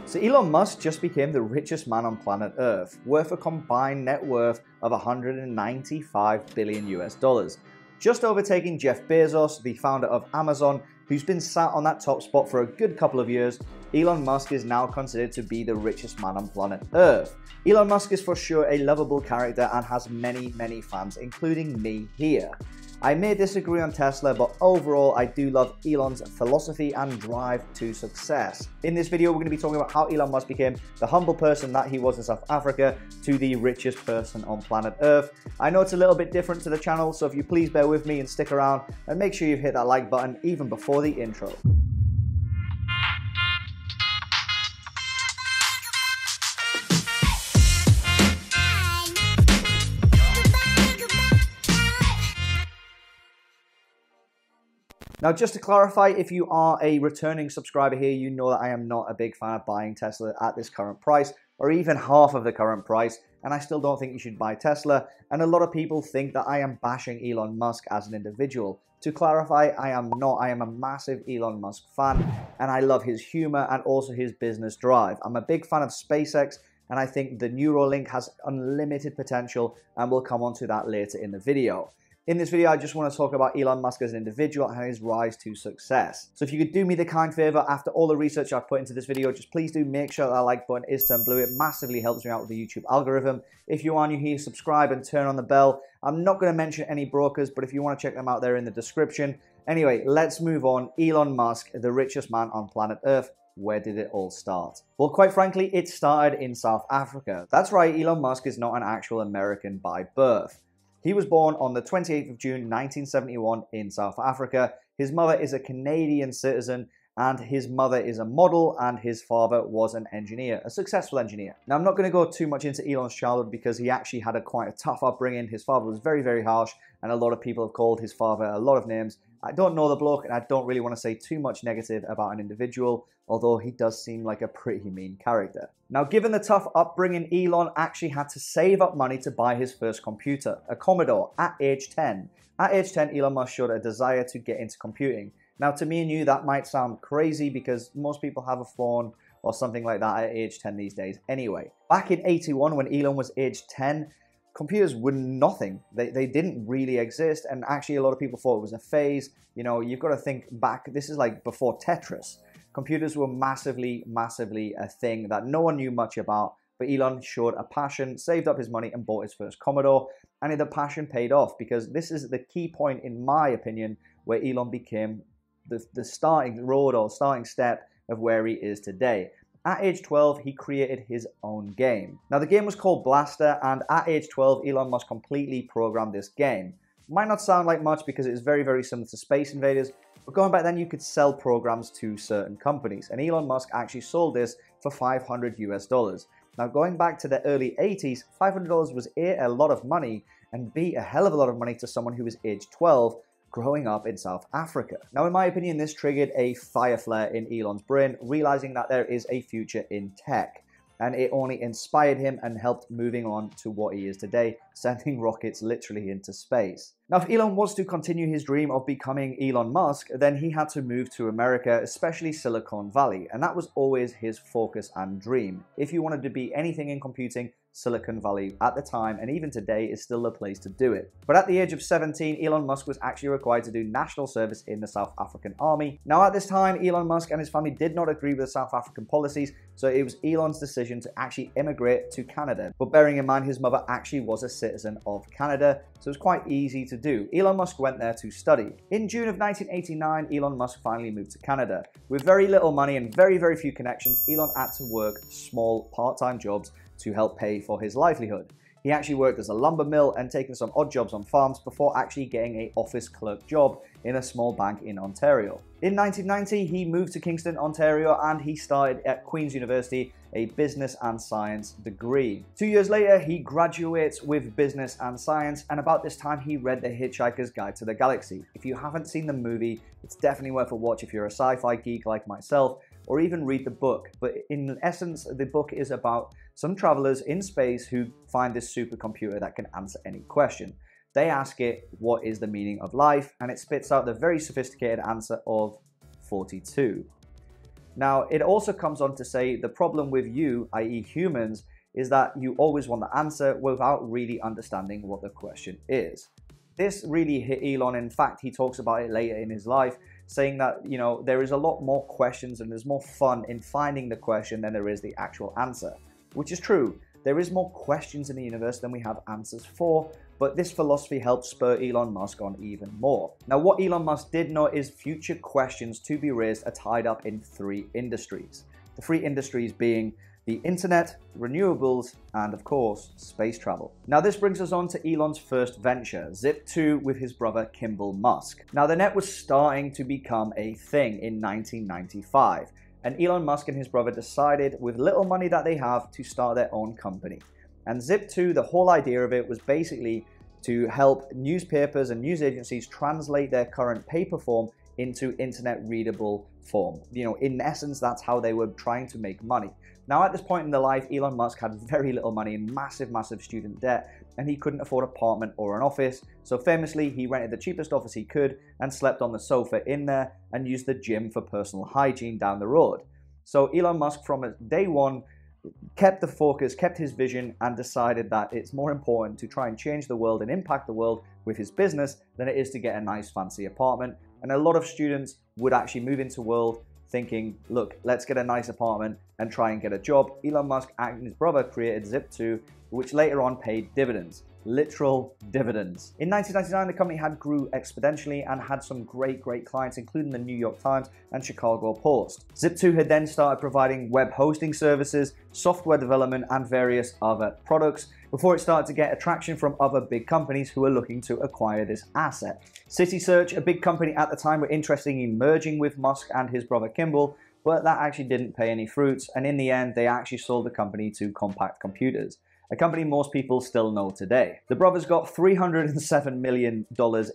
So Elon Musk just became the richest man on planet Earth, worth a combined net worth of 195 billion US dollars, just overtaking Jeff Bezos, the founder of Amazon, who's been sat on that top spot for a good couple of years. Elon Musk is now considered to be the richest man on planet Earth. Elon Musk is for sure a lovable character and has many fans, including me here. I may disagree on Tesla, but overall I do love Elon's philosophy and drive to success. In this video, we're going to be talking about how Elon Musk became the humble person that he was in South Africa to the richest person on planet Earth. I know it's a little bit different to the channel, so if you please bear with me and stick around, and make sure you've hit that like button even before the intro. Now, just to clarify, if you are a returning subscriber here, you know that I am not a big fan of buying Tesla at this current price, or even half of the current price, and I still don't think you should buy Tesla, and a lot of people think that I am bashing Elon Musk as an individual. To clarify, I am not. I am a massive Elon Musk fan, and I love his humor and also his business drive. I'm a big fan of Spacex, and I think the Neuralink has unlimited potential, and we'll come on to that later in the video. In this video, I just want to talk about Elon Musk as an individual and his rise to success. So if you could do me the kind favor, after all the research I've put into this video, just please do make sure that like button is turned blue. It massively helps me out with the YouTube algorithm. If you are new here, subscribe and turn on the bell. I'm not going to mention any brokers, but if you want to check them out, they're in the description. Anyway, let's move on. Elon Musk, the richest man on planet Earth. Where did it all start? Well, quite frankly, it started in South Africa. That's right, Elon Musk is not an actual American by birth. He was born on the 28th of June 1971 in South Africa. His mother is a Canadian citizen, and his mother is a model, and his father was an engineer, a successful engineer. Now, I'm not going to go too much into Elon's childhood because he actually had quite a tough upbringing. His father was very harsh, and a lot of people have called his father a lot of names. I don't know the bloke, and I don't really want to say too much negative about an individual, although he does seem like a pretty mean character. Now, given the tough upbringing, Elon actually had to save up money to buy his first computer, a Commodore, at age 10. At age 10, Elon Musk showed a desire to get into computing. Now, to me and you, that might sound crazy because most people have a phone or something like that at age 10 these days anyway. Back in 81, when Elon was age 10, computers were nothing. They didn't really exist, and actually a lot of people thought it was a phase. You know, you've got to think back, this is like before Tetris. Computers were massively a thing that no one knew much about, but Elon showed a passion, saved up his money, and bought his first Commodore, and the passion paid off because this is the key point, in my opinion, where Elon became the starting road or starting step of where he is today. At age 12, he created his own game. Now, the game was called Blaster, and at age 12, Elon Musk completely programmed this game. Might not sound like much because it is very similar to Space Invaders, but going back then, you could sell programs to certain companies, and Elon Musk actually sold this for $500 US. Now, going back to the early 80s, $500 was A, a lot of money, and B, a hell of a lot of money to someone who was age 12, growing up in South Africa. Now, in my opinion, this triggered a fire flare in Elon's brain, realizing that there is a future in tech. And it only inspired him and helped moving on to what he is today, sending rockets literally into space. Now, if Elon was to continue his dream of becoming Elon Musk, then he had to move to America, especially Silicon Valley, and that was always his focus and dream. If you wanted to be anything in computing, Silicon Valley at the time and even today is still the place to do it. But at the age of 17, Elon Musk was actually required to do national service in the South African army. Now, at this time, Elon Musk and his family did not agree with the South African policies, so it was Elon's decision to actually immigrate to Canada. But bearing in mind his mother actually was a citizen of Canada, so it was quite easy to do. Elon Musk went there to study. In June of 1989, Elon Musk finally moved to Canada. With very little money and very few connections, Elon had to work small part-time jobs to help pay for his livelihood. He actually worked as a lumber mill and taken some odd jobs on farms before actually getting an office clerk job in a small bank in Ontario. In 1990, he moved to Kingston, Ontario, and he started at Queen's University a business and science degree. 2 years later, he graduates with business and science, and about this time, he read The Hitchhiker's Guide to the Galaxy. If you haven't seen the movie, it's definitely worth a watch if you're a sci-fi geek like myself, or even read the book. But in essence, the book is about some travelers in space who find this supercomputer that can answer any question. They ask it, what is the meaning of life? And it spits out the very sophisticated answer of 42. Now, it also comes on to say the problem with you, i.e. humans, is that you always want the answer without really understanding what the question is. This really hit Elon. In fact, he talks about it later in his life, saying that, you know, there is a lot more questions and there's more fun in finding the question than there is the actual answer, which is true. There is more questions in the universe than we have answers for, but this philosophy helped spur Elon Musk on even more. Now, what Elon Musk did know is future questions to be raised are tied up in 3 industries. The 3 industries being the internet, renewables, and of course, space travel. Now, this brings us on to Elon's first venture, Zip2, with his brother Kimball Musk. Now, the net was starting to become a thing in 1995, and Elon Musk and his brother decided, with little money that they have, to start their own company. And Zip2, the whole idea of it was basically to help newspapers and news agencies translate their current paper form into internet readable form. You know, in essence, that's how they were trying to make money. Now, at this point in their life, Elon Musk had very little money and massive student debt, and he couldn't afford an apartment or an office. So famously, he rented the cheapest office he could and slept on the sofa in there and used the gym for personal hygiene down the road. So Elon Musk, from day one, kept the focus, kept his vision, and decided that it's more important to try and change the world and impact the world with his business than it is to get a nice fancy apartment. And a lot of students would actually move into the world thinking, look, let's get a nice apartment and try and get a job. Elon Musk and his brother created Zip2, which later on paid dividends. Literal dividends. In 1999, the company had grew exponentially and had some great clients, including the New York Times and Chicago Post. Zip2 had then started providing web hosting services, software development, and various other products before it started to get attraction from other big companies who were looking to acquire this asset. CitySearch, a big company at the time, were interested in merging with Musk and his brother Kimball, but that actually didn't pay any fruits, and in the end, they actually sold the company to Compaq Computers, a company most people still know today. The brothers got $307 million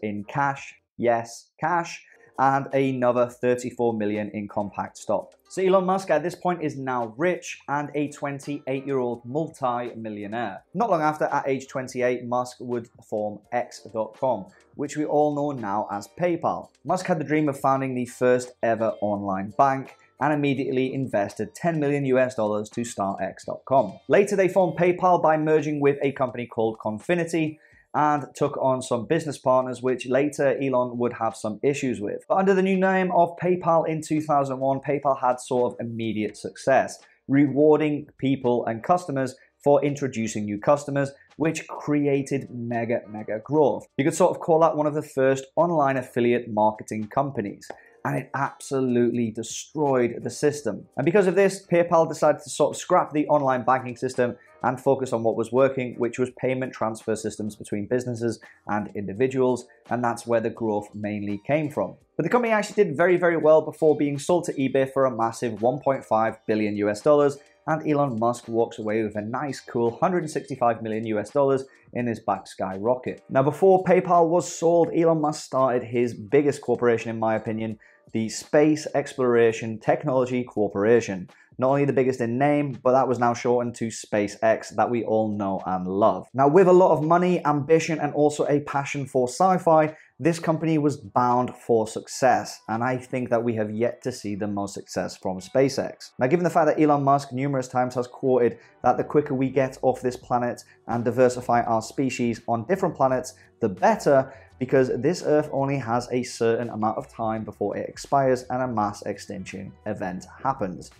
in cash, yes, cash, and another $34 million in Compaq stock. So Elon Musk at this point is now rich and a 28-year-old multi-millionaire. Not long after, at age 28, Musk would form X.com, which we all know now as PayPal. Musk had the dream of founding the first ever online bank and immediately invested $10 million to start X.com. Later, they formed PayPal by merging with a company called Confinity and took on some business partners, which later Elon would have some issues with. But under the new name of PayPal in 2001, PayPal had sort of immediate success, rewarding people and customers for introducing new customers, which created mega growth. You could sort of call that one of the first online affiliate marketing companies. And it absolutely destroyed the system. And because of this, PayPal decided to sort of scrap the online banking system and focus on what was working, which was payment transfer systems between businesses and individuals, and that's where the growth mainly came from. But the company actually did very well before being sold to eBay for a massive $1.5 billion, and Elon Musk walks away with a nice cool $165 million in his back sky rocket. Now, before PayPal was sold, Elon Musk started his biggest corporation, in my opinion, the Space Exploration Technology Corporation. Not only the biggest in name, but that was now shortened to Spacex, that we all know and love. Now, with a lot of money, ambition, and also a passion for sci-fi, this company was bound for success, and I think that we have yet to see the most success from SpaceX. Now, given the fact that Elon Musk numerous times has quoted that the quicker we get off this planet and diversify our species on different planets, the better, because this Earth only has a certain amount of time before it expires and a mass extinction event happens.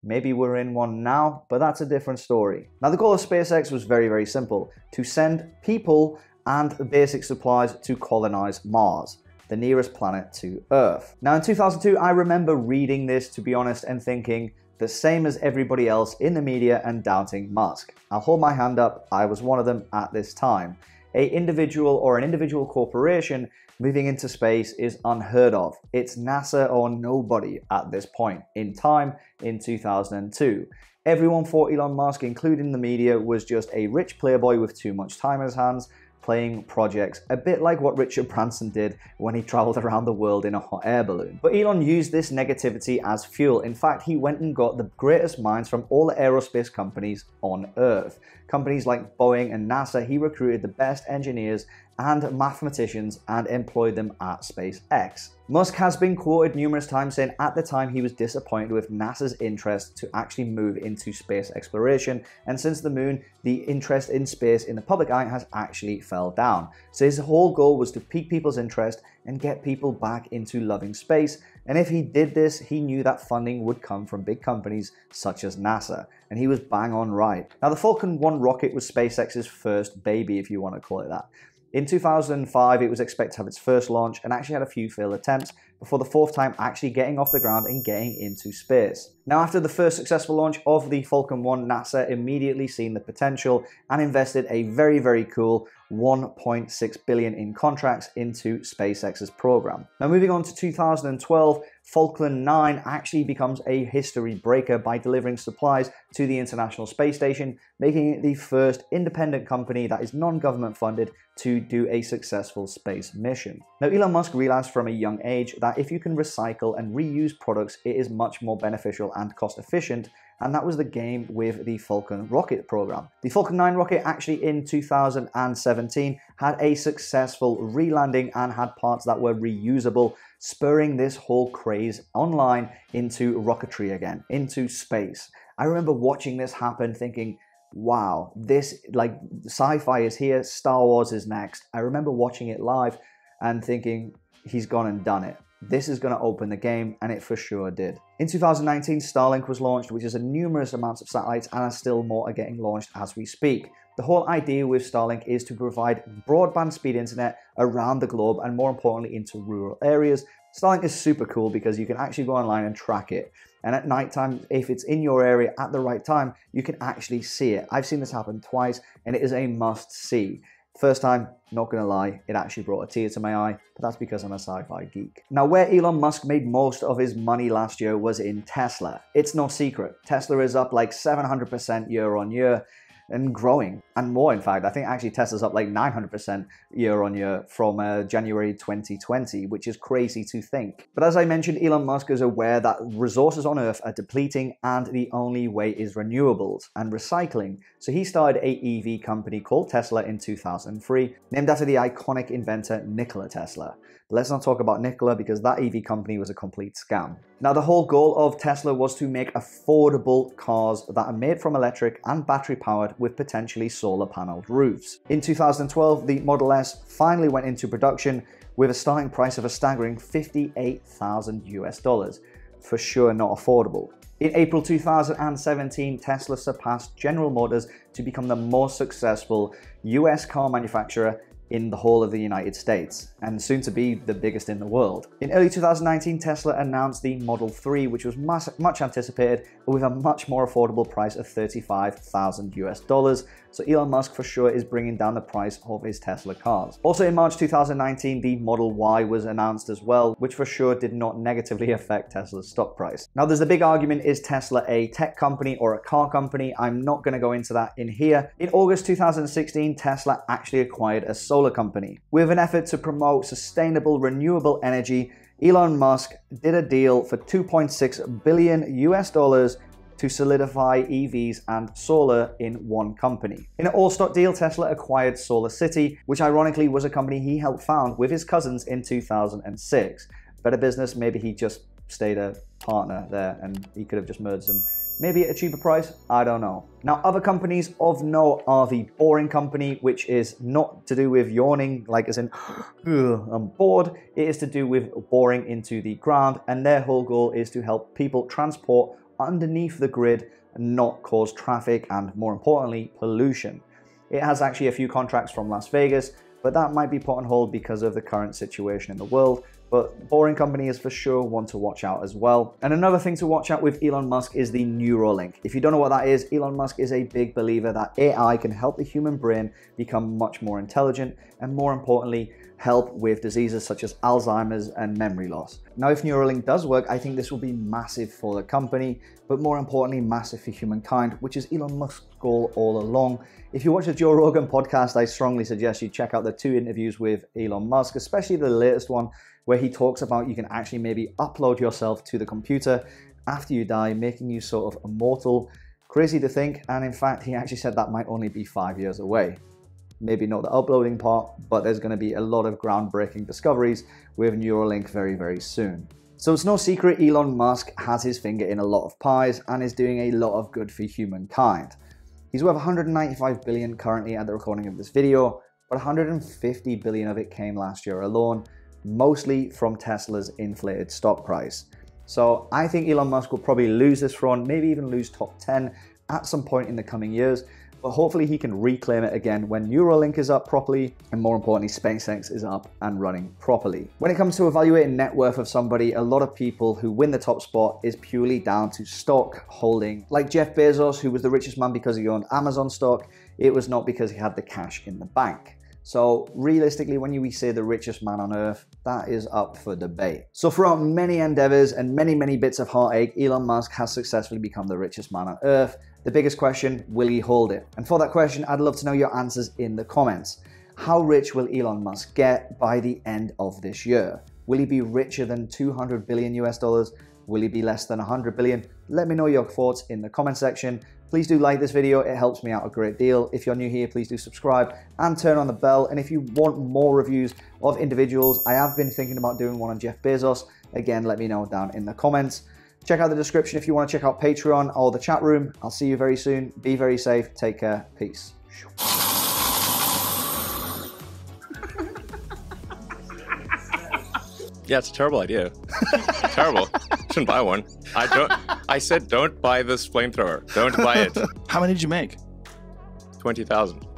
Maybe we're in one now, but that's a different story. Now, the goal of SpaceX was very simple: to send people and basic supplies to colonize Mars, the nearest planet to Earth. Now, in 2002, I remember reading this, to be honest, and thinking the same as everybody else in the media and doubting Musk. I'll hold my hand up, I was one of them at this time. An individual corporation moving into space is unheard of. It's NASA or nobody at this point in time in 2002. Everyone thought Elon Musk, including the media, was just a rich playboy with too much time in his hands, playing projects, a bit like what Richard Branson did when he traveled around the world in a hot air balloon. But Elon used this negativity as fuel. In fact, he went and got the greatest minds from all the aerospace companies on Earth. Companies like Boeing and NASA, he recruited the best engineers and mathematicians and employed them at SpaceX. Musk has been quoted numerous times saying at the time he was disappointed with NASA's interest to actually move into space exploration, and since the moon, the interest in space in the public eye has actually fell down. So his whole goal was to pique people's interest and get people back into loving space, and if he did this, he knew that funding would come from big companies such as NASA, and he was bang on right. Now the Falcon 1 rocket was SpaceX's first baby, if you want to call it that. In 2005, it was expected to have its first launch and actually had a few failed attempts before the fourth time actually getting off the ground and getting into space. Now, after the first successful launch of the Falcon 1, NASA immediately seen the potential and invested a very cool $1.6 billion in contracts into SpaceX's program. Now, moving on to 2012, Falcon 9 actually becomes a history breaker by delivering supplies to the International Space Station, making it the first independent company that is non-government funded to do a successful space mission. Now, Elon Musk realized from a young age that if you can recycle and reuse products, it is much more beneficial and cost efficient, and that was the game with the Falcon rocket program. The Falcon 9 rocket actually in 2017 had a successful re-landing and had parts that were reusable, spurring this whole craze online into rocketry again, into space. I remember watching this happen thinking, wow, this, like, sci-fi is here, Star Wars is next. I remember watching it live and thinking, he's gone and done it. This is going to open the game, and it for sure did. In 2019, Starlink was launched, which is a numerous amounts of satellites, and still more are getting launched as we speak. The whole idea with Starlink is to provide broadband speed internet around the globe, and more importantly into rural areas. Starlink is super cool because you can actually go online and track it. And at nighttime, if it's in your area at the right time, you can actually see it. I've seen this happen twice, and it is a must see. First time, not gonna lie, it actually brought a tear to my eye, but that's because I'm a sci-fi geek. Now, where Elon Musk made most of his money last year was in Tesla. It's no secret. Tesla is up like 700% year on year and growing, and more in fact. I think actually Tesla's up like 900% year on year from January 2020, which is crazy to think. But as I mentioned, Elon Musk is aware that resources on Earth are depleting and the only way is renewables and recycling. So he started a EV company called Tesla in 2003, named after the iconic inventor Nikola Tesla. But let's not talk about Nikola because that EV company was a complete scam. Now, the whole goal of Tesla was to make affordable cars that are made from electric and battery powered with potentially solar paneled roofs. In 2012, the Model S finally went into production with a starting price of a staggering $58,000 US. For sure not affordable. In April 2017, Tesla surpassed General Motors to become the most successful US car manufacturer in the whole of the United States, and soon to be the biggest in the world. In early 2019, Tesla announced the Model 3, which was much anticipated, but with a much more affordable price of $35,000 US. So Elon Musk for sure is bringing down the price of his Tesla cars. Also in March 2019, the Model Y was announced as well, which for sure did not negatively affect Tesla's stock price. Now there's the big argument, is Tesla a tech company or a car company? I'm not going to go into that in here. In August 2016, Tesla actually acquired a solar company. With an effort to promote sustainable renewable energy, Elon Musk did a deal for $2.6 billion US to solidify EVs and solar in one company. In an all-stock deal, Tesla acquired SolarCity, which ironically was a company he helped found with his cousins in 2006. Better business, maybe he just stayed a partner there and he could have just merged them. Maybe at a cheaper price, I don't know. Now, other companies of note are the Boring Company, which is not to do with yawning, like as in, I'm bored. It is to do with boring into the ground, and their whole goal is to help people transport underneath the grid and not cause traffic and, more importantly, pollution. It has actually a few contracts from Las Vegas, but that might be put on hold because of the current situation in the world. But Boring Company is for sure one to watch out as well. And another thing to watch out with Elon Musk is the Neuralink. If you don't know what that is, Elon Musk is a big believer that AI can help the human brain become much more intelligent and, more importantly, help with diseases such as Alzheimer's and memory loss. Now, if Neuralink does work, I think this will be massive for the company, but more importantly, massive for humankind, which is Elon Musk's goal all along. If you watch the Joe Rogan podcast, I strongly suggest you check out the 2 interviews with Elon Musk, especially the latest one, where he talks about you can actually maybe upload yourself to the computer after you die, making you sort of immortal. Crazy to think, and in fact, he actually said that might only be 5 years away. maybe not the uploading part, but there's going to be a lot of groundbreaking discoveries with Neuralink very, very soon. So it's no secret Elon Musk has his finger in a lot of pies and is doing a lot of good for humankind. He's worth 195 billion currently at the recording of this video, but 150 billion of it came last year alone, mostly from Tesla's inflated stock price. So I think Elon Musk will probably lose this front, maybe even lose top 10 at some point in the coming years, but hopefully he can reclaim it again when Neuralink is up properly, and more importantly, SpaceX is up and running properly. When it comes to evaluating net worth of somebody, a lot of people who win the top spot is purely down to stock holding. Like Jeff Bezos, who was the richest man because he owned Amazon stock, it was not because he had the cash in the bank. So realistically, when we say the richest man on earth, that is up for debate. So throughout many endeavors and many bits of heartache, Elon Musk has successfully become the richest man on earth. The biggest question, will he hold it? And for that question, I'd love to know your answers in the comments. How rich will Elon Musk get by the end of this year? Will he be richer than 200 billion US dollars? Will he be less than 100 billion? Let me know your thoughts in the comment section. Please do like this video, it helps me out a great deal. If you're new here, please do subscribe and turn on the bell. And if you want more reviews of individuals, I have been thinking about doing one on Jeff Bezos. Again, let me know down in the comments. Check out the description if you want to check out Patreon or the chat room. I'll see you very soon. Be very safe. Take care. Peace. Yeah, it's a terrible idea. Terrible. Shouldn't buy one. I said don't buy this flamethrower. Don't buy it. How many did you make? 20,000.